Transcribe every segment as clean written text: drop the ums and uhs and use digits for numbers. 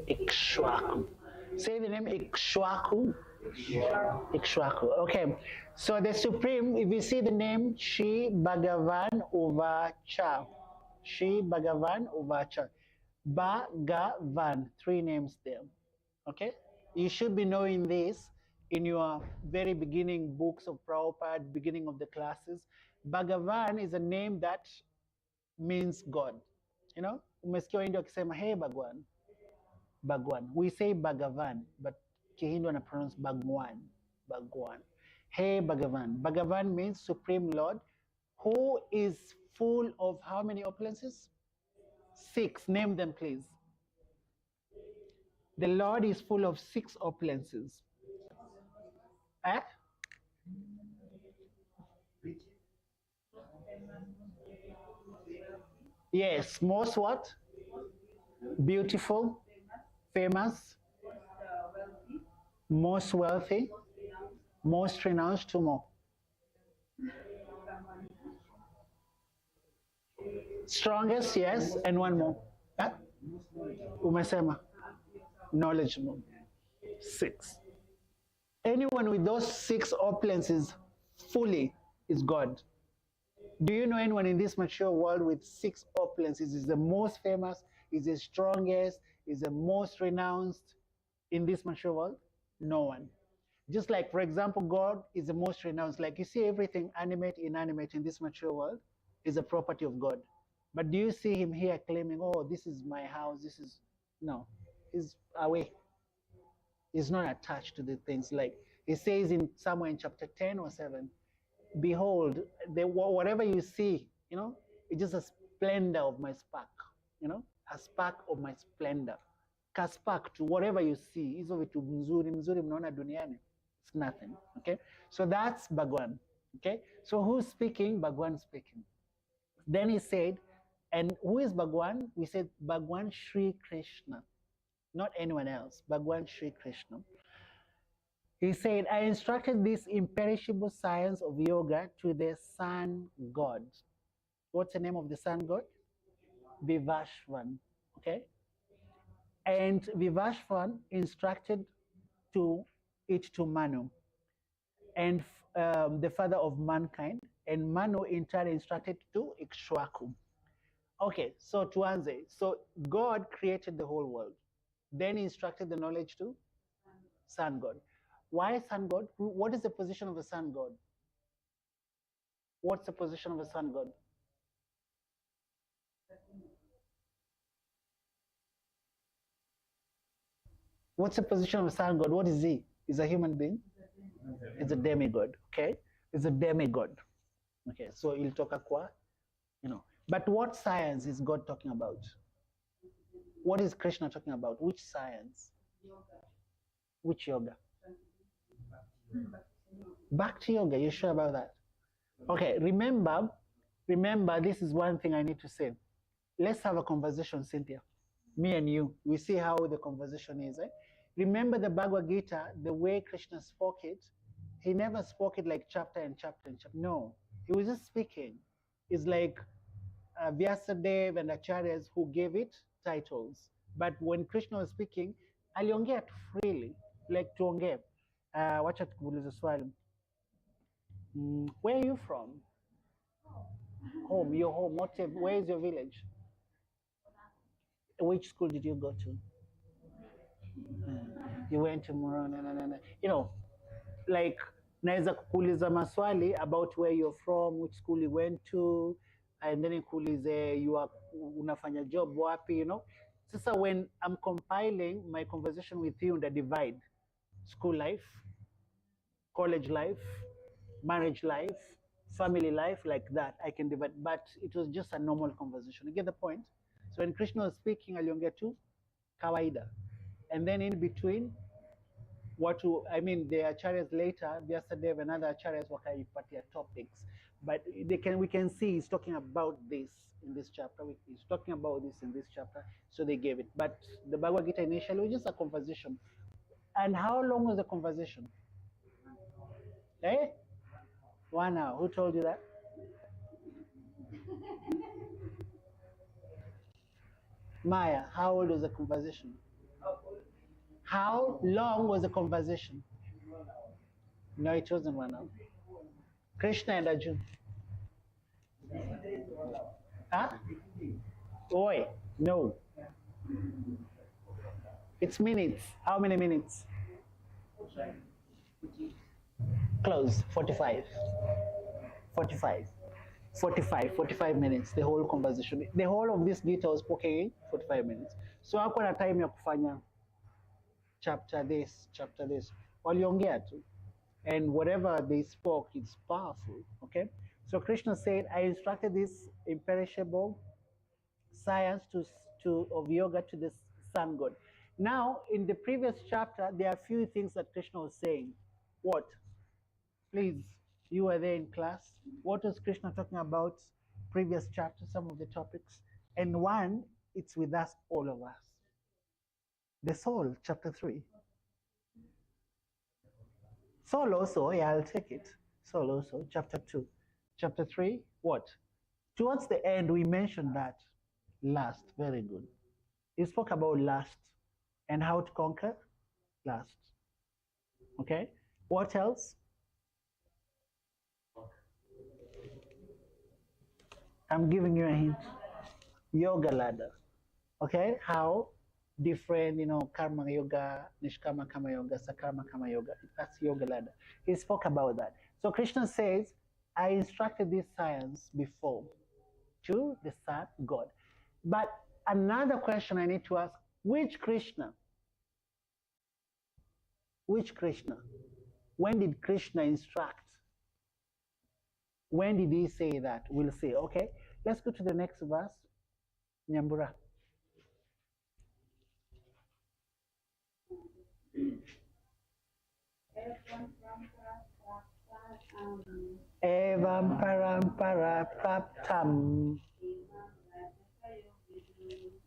Ikshwaku. Say the name Ikshwaku. Ikshwaku. Okay. So the Supreme, if you see the name Shri Bhagavan Uvacha. Shri Bhagavan Uvacha. Bhagavan. Three names there. Okay. You should be knowing this in your very beginning books of Prabhupada, beginning of the classes. Bhagavan is a name that means God. You know, umesikia Wahindu wakisema hey Bhagwan. Bhagwan. We say Bhagavan, but Kihindu wana pronounce Bhagwan. Bhagwan. Hey Bhagavan. Bhagavan means Supreme Lord, who is full of how many opulences? 6. Name them, please. The Lord is full of 6 opulences. Eh? Yes, most what? Beautiful, famous, most wealthy, most renounced, 2 more. Strongest, yes, and 1 more. Eh? Umesema. Knowledgeable. 6. Anyone with those 6 opulences fully is God. Do you know anyone in this mature world with 6 opulences is the most famous, is the strongest, is the most renounced in this mature world? No one. Just like, for example, God is the most renounced. Like you see everything animate, inanimate in this mature world is a property of God. But do you see him here claiming, oh, this is my house, this is... No, he's away. He's not attached to the things. Like he says in somewhere in chapter 10 or 7, behold, whatever you see, you know, it's just a splendor of my spark, you know, a spark of my splendor. Ka spark to whatever you see, hizo vitu mzuri mzuri mnaona duniani, it's nothing. Okay, so that's Bhagwan. Okay, so who's speaking? Bhagwan speaking. Then he said, and who is Bhagwan? We said Bhagwan Shri Krishna, not anyone else. Bhagwan Shri Krishna. He said, I instructed this imperishable science of yoga to the sun god. What's the name of the sun god? Vivashvan. Okay? And Vivashvan instructed it to Manu, and the father of mankind. And Manu in turn instructed to Ikshwaku. Okay, so to answer, so God created the whole world, then he instructed the knowledge to sun god. Why sun god? What is the position of a sun god? What's the position of a sun god? What's the position of a sun god? What is he? Is a human being? It's a demigod. Okay, it's a demigod. Okay, so he'll talk aqua, you know. But what science is God talking about? What is Krishna talking about? Which science? Yoga. Which yoga? Bhakti yoga. You sure about that? Okay, remember, this is one thing I need to say. Let's have a conversation, Cynthia. Me and you. We see how the conversation is. Eh? Remember the Bhagavad Gita, the way Krishna spoke it, he never spoke it like chapter and chapter and chapter. No, he was just speaking. It's like Vyasadeva and Acharyas who gave it titles. But when Krishna was speaking, aliongea freely, like tuongee. Wacha tukuulize swali. Where are you from? Home, your home. Where is your village? Which school did you go to? You went to Morona. You know, like naweza kukuuliza maswali about where you're from, which school you went to, and then nikuulize unafanya job wapi, you know. Sasa when I'm compiling my conversation with you, the divide school life, college life, marriage life, family life, like that, I can divide. But it was just a normal conversation. You get the point? So when Krishna was speaking, aliongea tu kawaida, and then in between, the acharyas later, Vyasadeva and other acharyas wakaipatia topics, but we can see he's talking about this in this chapter. He's talking about this in this chapter, so they gave it. But the Bhagavad Gita initially was just a conversation. And how long was the conversation? 1 hour. Who told you that? Maya, how old was the conversation? How long was the conversation? No, it wasn't 1 hour. Krishna and Arjun. Huh? Oi, no. It's minutes. How many minutes? Close. 45. 45. 45 minutes, the whole conversation. The whole of this Gita was spoken in 45 minutes. So hapo na time ya kufanya chapter this. Waliongea tu. And whatever they spoke, it's powerful. Okay? So Krishna said, I instructed this imperishable science of yoga to the sun god. Now, in the previous chapter, there are a few things that Krishna was saying. What? Please, you were there in class. What was Krishna talking about? Previous chapter, some of the topics. And one, it's with us, all of us. The soul, chapter 3. Soul also, yeah, I'll take it. Soul also, chapter 2. Chapter 3, what? Towards the end, we mentioned that. Lust, very good. He spoke about lust and how to conquer lust. Okay? What else? I'm giving you a hint. Yoga ladder. Okay? How different, karma yoga, nishkama kama yoga, sakarma kama yoga. That's yoga ladder. He spoke about that. So Krishna says, I instructed this science before to the sun god. But another question I need to ask, which Krishna? Which Krishna? When did Krishna instruct? When did he say that? We'll see. Okay, let's go to the next verse. Nyambura. Evam parampara praptam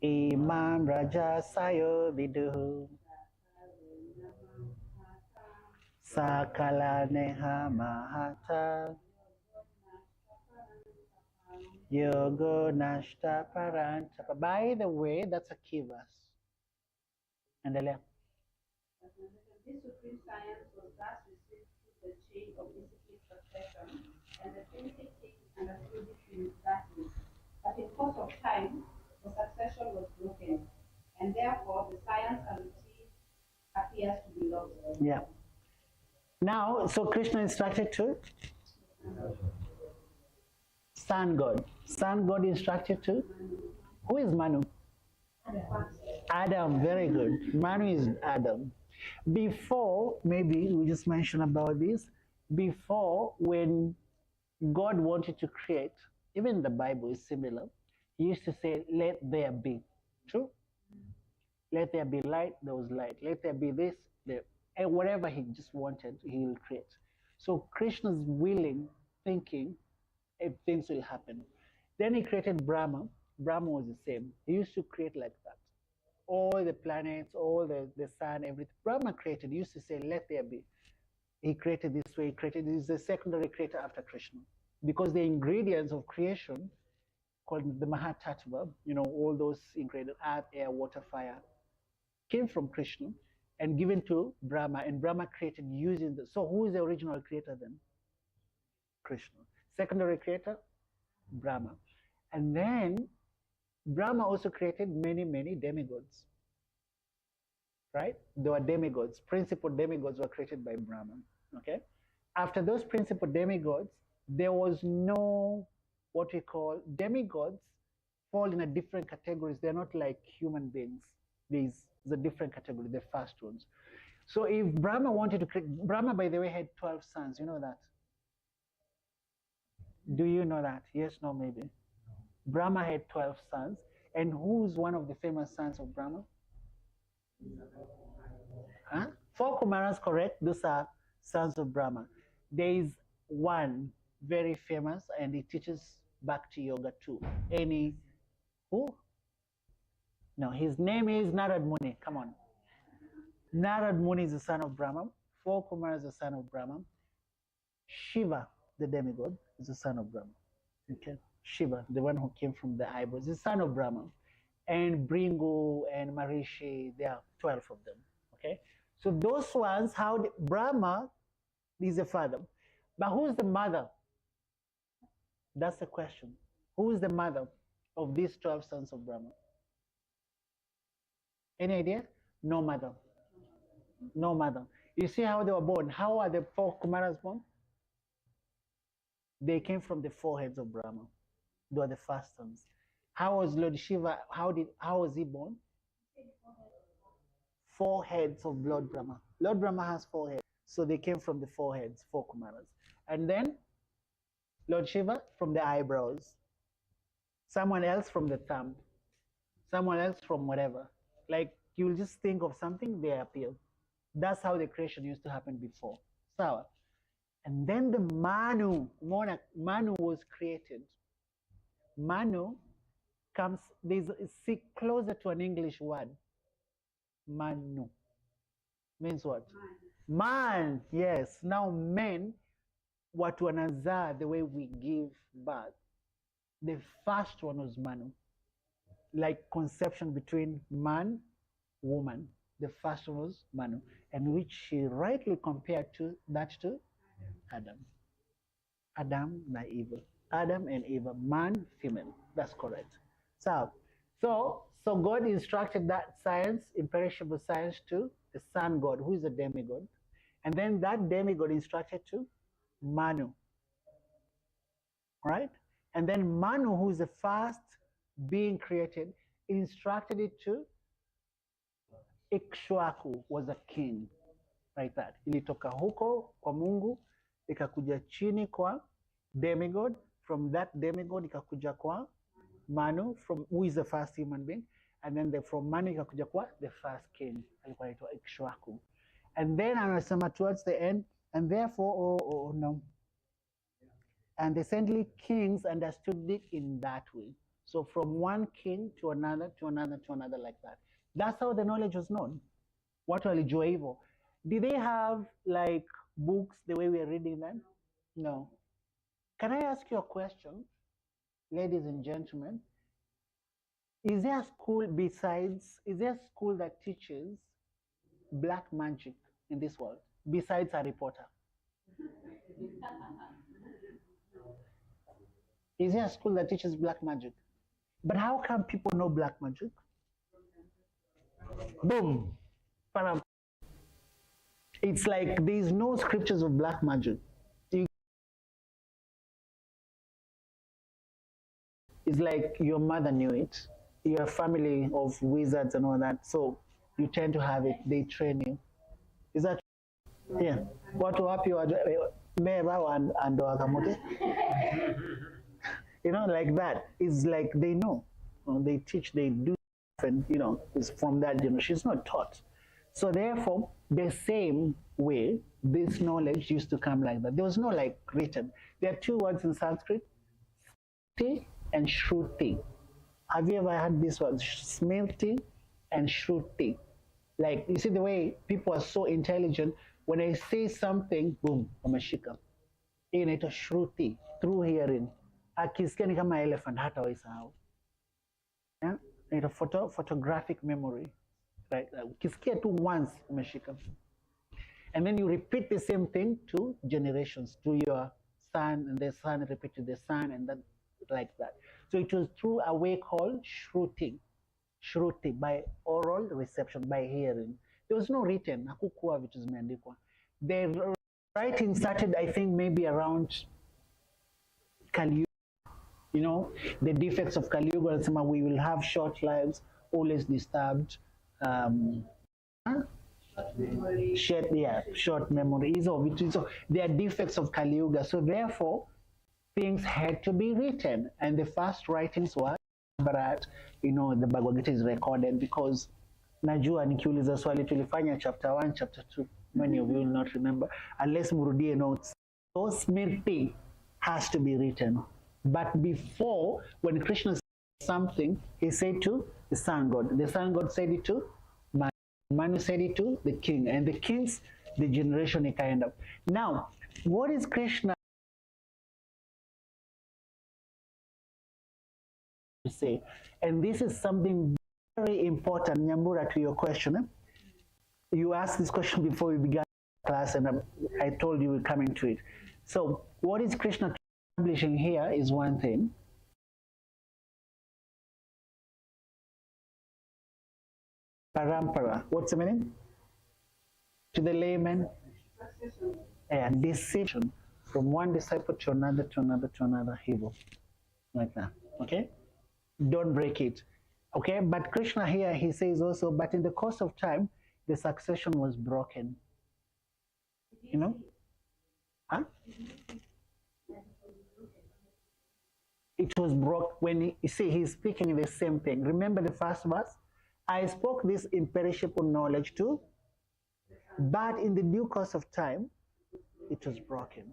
Imam Raja Sayo Viduhu Sakala Neha Mahata Yogo Nashta Parantapa. By the way, that's a key verse. Endelea. This supreme science was thus received through the chain of discipline succession, and the primitive king understood it in darkness. But in course of time, the succession was broken, and therefore the science and routine appears to be lost. Yeah. Now, so Krishna instructed to sun god. Sun god instructed to who is Manu? Adam, very good. Manu is Adam. Before, maybe we just mentioned about this, before when God wanted to create, even the Bible is similar, he used to say, let there be. True? Let there be light, there was light. Let there be this, there. And whatever he just wanted, he will create. So Krishna's willing, thinking, if things will happen. Then he created Brahma. Brahma was the same. He used to create like that. All the planets, all the sun, everything. Brahma created, he used to say, let there be. He created this way, he created this, the secondary creator after Krishna. Because the ingredients of creation, called the Mahatattva, all those ingredients, earth, air, water, fire, came from Krishna and given to Brahma. And Brahma created using the, so who is the original creator then? Krishna. Secondary creator, Brahma. And then Brahma also created many, many demigods. Right? There were demigods. Principal demigods were created by Brahma. Okay? After those principal demigods, there was no, what we call, demigods fall in a different categories. They're not like human beings. There's a different category, the first ones. So if Brahma wanted to create, Brahma, by the way, had 12 sons. You know that? Do you know that? Yes, no, maybe. Brahma had 12 sons. And who's one of the famous sons of Brahma? Huh? 4 Kumaras, correct? Those are sons of Brahma. There is one very famous, and he teaches Bhakti Yoga too. Who? No, his name is Narad Muni. Come on. Narad Muni is the son of Brahma. 4 Kumaras is the son of Brahma. Shiva, the demigod, is the son of Brahma. Okay? Shiva, the one who came from the eyebrows, is the son of Brahma. and Bringu and Marishi. There are 12 of them. Okay, so those ones, Brahma is the father, but who's the mother? That's the question. Who is the mother of these 12 sons of Brahma? Any idea? No mother. No mother. You see how they were born? How are the 4 Kumaras born? They came from the 4 heads of Brahma. They were the first sons. How was Lord Shiva? How was he born? 4 heads of Lord Brahma. Lord Brahma has 4 heads. So they came from the 4 heads, 4 Kumaras. And then Lord Shiva from the eyebrows. Someone else from the thumb. Someone else from whatever. Like you'll just think of something, they appear. That's how the creation used to happen before. So, and then the Manu was created. Manu comes, there's closer to an English word. Manu means what? Man, yes. Now men, watu wanazaa, the way we give birth. The first one was Manu. Like conception between man, woman. The first one was Manu. And which she rightly compared to Adam. Adam and Eve. Adam and Eve, man, female. That's correct. So God instructed that science, imperishable science, to the sun god, who is a demigod. And then that demigod instructed to Manu. Right? And then Manu, who is the first being created, instructed it to Ikshwaku, was a king. Like that. Ilitoka huko kwa Mungu, ikakuja chini kwa demigod. From that demigod, ikakuja kwa Manu, who is the first human being. And then from Manu, ikakuja kwa the first king. Alikuwa anaitwa Ikshwaku. And then anasema towards the end, and therefore, no. And recently kings understood it in that way. So from one king to another, to another, to another, like that. That's how the knowledge was known. Watu walijua hivyo. Did they have like books the way we are reading them? No. Can I ask you a question, ladies and gentlemen? Is there a school that teaches black magic in this world besides Harry Potter? Is there a school that teaches black magic? But how come people know black magic? Boom. It's like there's no scriptures of black magic. It's like your mother knew it. You're a family of wizards and all that. So you tend to have it. They train you. Is that true? Yeah. What will happen? You know, like that. It's like they know. They teach, they do, and it's from that generation. She's not taught. So therefore, the same way, this knowledge used to come like that. There was no like written. There are 2 words in Sanskrit, smrti and shruti. Have you ever heard this word, smrti and shruti? Like, you see the way people are so intelligent, when I say something, boom, wameshika. Hii inaitwa shruti, through hearing. Akisikia ni kama elephant, hata waisahau. Yeah? Inaitwa photographic memory. Right? Ukisikia tu once, umeshika. And then you repeat the same thing to generations, to your son, and the son repeat to the son, and then like that. So it was through a way called shruti, by oral reception, by hearing. There was no written, hakukuwa vitu zimeandikwa. The writing started, I think, maybe around Kali Yuga. The defects of Kali Yuga, we will have short lives, always disturbed. Short memory. So they are defects of Kali Yuga. So therefore, things had to be written, and the first writings were Bharat. The Bhagavad Gita is recorded because najua nikiuliza swali tulifanya chapter 1, chapter 2. Many of you will not remember unless murudie notes. So Smriti has to be written. But before, when Krishna said something, he said to the sun god. The sun god said it to Manu. Manu said it to the king. And the kings, the generation he kind of. Now, what is Krishna to say. And this is something very important, Nyambura, to your question. You asked this question before we began class, and I told you we're coming to it. So what is Krishna establishing here is one thing. Parampara, what's the meaning? To the layman? And decision from one disciple to another, to another, to another, evil. Like that, okay? Don't break it, okay? But Krishna here, he says also, but in the course of time, the succession was broken. You know? Huh? It was broke when you see, he's speaking the same thing. Remember the first verse? I spoke this imperishable knowledge too, but in the due course of time, it was broken.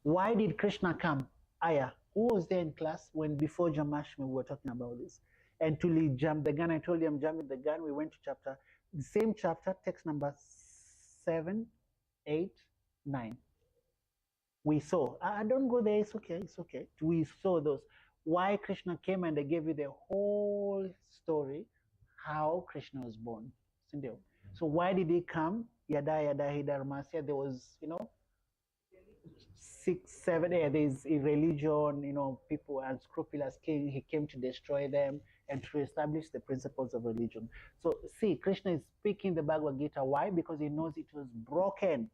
Why did Krishna come? Aya, who was there in class when before Jamashmi we were talking about this? And Tuli jumped the gun. I told you I'm jumping the gun. We went to the same chapter, text number 7, 8, 9. We saw, don't go there, it's okay, it's okay. We saw those. Why Krishna came and they gave you the whole story, how Krishna was born. So why did he come? Yada yada hidarmasya. There was, 6, 7, there's a religion, people unscrupulous king. He came to destroy them and to establish the principles of religion. So see, Krishna is speaking the Bhagavad Gita. Why? Because he knows it was broken.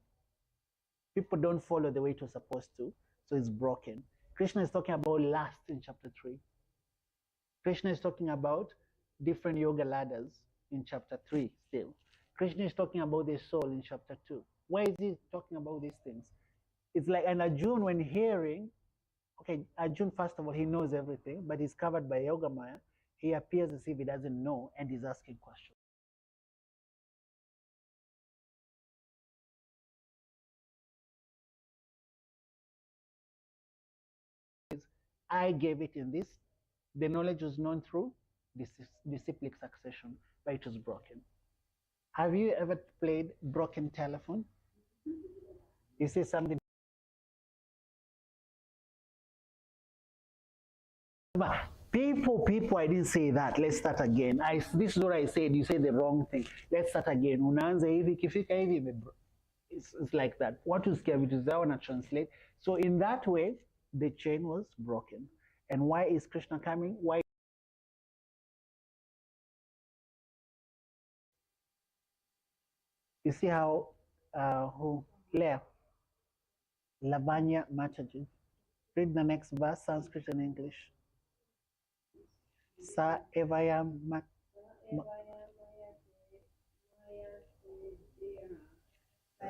People don't follow the way it was supposed to, so it's broken. Krishna is talking about lust in chapter 3. Krishna is talking about different yoga ladders in chapter 3 still. Krishna is talking about the soul in chapter 2. Why is he talking about these things? It's like an Arjun when hearing, okay, Arjun, first of all, he knows everything, but he's covered by Yoga Maya. He appears as if he doesn't know, and he's asking questions. I gave it in this. The knowledge was known through disciplic succession, but it was broken. Have you ever played broken telephone? You see something. People, I didn't say that. Let's start again. This is what I said. You said the wrong thing. Let's start again. Unaanza hivi, kifika hivi, it's like that. What is vitu zao na translate. So in that way, the chain was broken. And why is Krishna coming? Why? You see how Leah, Lavanya Mataji. Read the next verse, Sanskrit and English. Sa evayam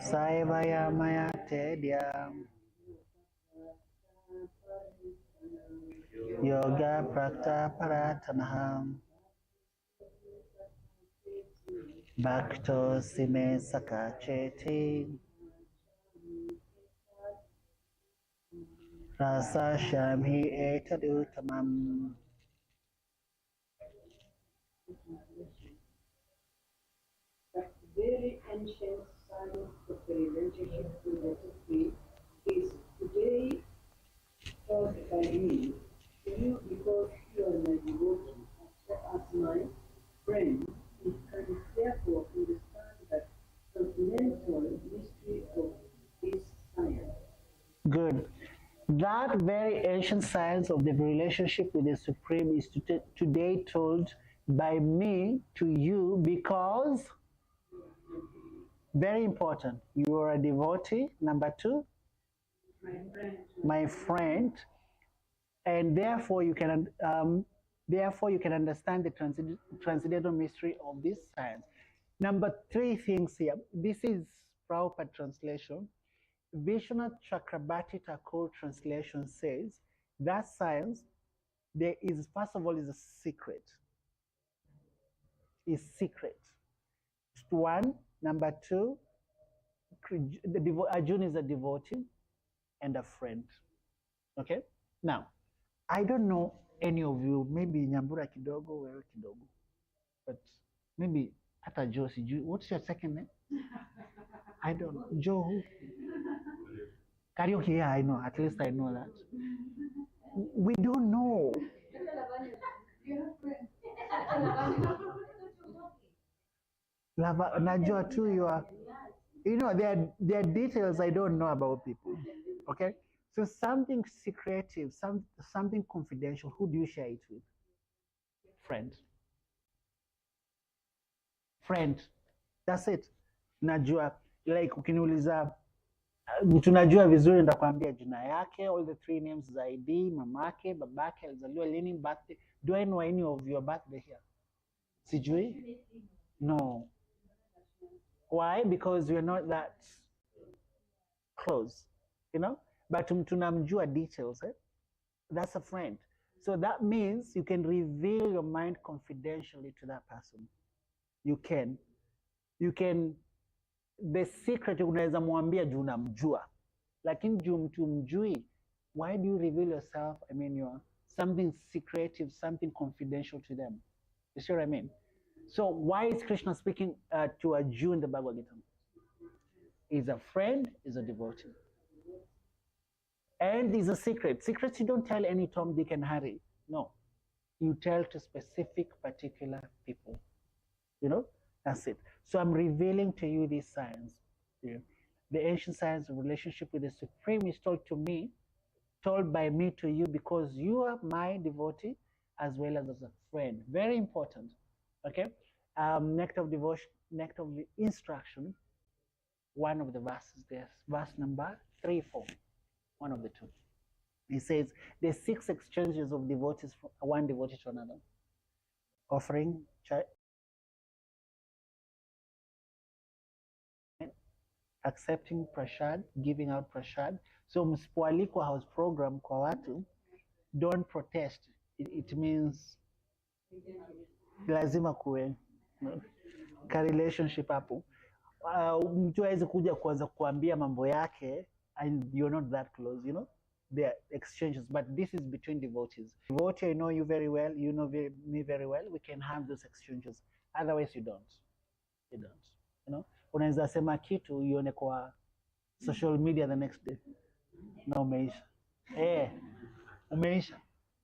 Sa evayamaya tedyam Yoga prakta paratanaham Bhakto sime sakacheti Rasa shamhi etadutamam. That very ancient science of the relationship to the two is today taught by me to you because you are my devotee as my friend. You can therefore understand that fundamental mystery of this science. Good. That very ancient science of the relationship with the Supreme is today told by me to you because, very important, you are a devotee. Number 2, my friend, and therefore you can understand the transcendental mystery of this science. Number 3 things here. This is Prabhupada translation. Vishwanath Chakrabarti Thakur translation says that science, there is, first of all, is a secret. Is secret. One. Number 2, Arjuna is a devotee and a friend. Okay? Now, I don't know any of you, maybe Nyambura kidogo, wewe kidogo, but maybe hata Joe, what's your second name? I don't know. Joe who? Karaoke, yeah, I know. At least I know that. We don't know. Najua tu you are, there are details I don't know about people. Okay? So something secretive, something confidential, who do you share it with? Friend. Friend. That's it. Najua, like ukiniuliza tunajua vizuri, ndakwambia jina yake, all the 3 names za ID, mamake, babake, alizaliwa lini, birthday. Do I know any of your birthday here? Sijui? No. Why? Because we're not that close, but tunamjua details, eh? That's a friend. So that means you can reveal your mind confidentially to that person. You can, the secret unaweza mwambia juu unamjua, lakini juu mtu mjui, why do you reveal yourself? I mean, you're something secretive, something confidential to them. You see what I mean? So why is Krishna speaking to a Jew in the Bhagavad Gita? He's a friend, he's a devotee. And he's a secret. Secrets you don't tell any Tom, Dick, and Harry. No. You tell to specific, particular people. That's it. So I'm revealing to you these signs. The ancient science of relationship with the Supreme is told by me to you, because you are my devotee as well as a friend. Very important. Okay? Nectar of devotion, nectar of instruction. One of the verses there, verse number 3, 4. One of the two. He says, there's 6 exchanges of devotees from one devotee to another. Offering, accepting prashad, giving out prashad. So msipoalikwa house program kwa watu, don't protest. It means lazima kuwe ka relationship hapo. Mtu hawezi kuja kuanza kuambia mambo yake and you're not that close, there are exchanges, but this is between devotees. Devotee, I know you very well, you know me very well, we can have those exchanges. Otherwise you don't. Unaweza sema kitu ione kwa social media the next day na umeisha. Umeisha.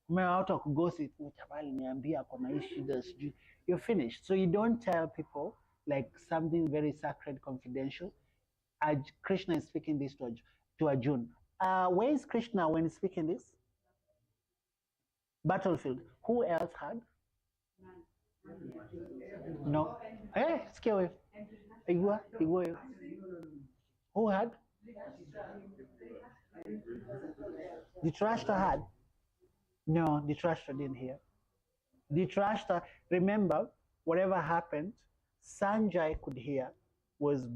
Watu wakugosi utabali niambia kuna hii shida sijui. You're finished. So you don't tell people like something very sacred, confidential. Krishna is speaking this to Arjuna. Where is Krishna when he's speaking this? Battlefield. Who else had? No. Sikia wewe. Igua. Who had? Dhritarashtra had? No, Dhritarashtra didn't hear. Dhritarashtra, remember, whatever happened, Sanjay could hear was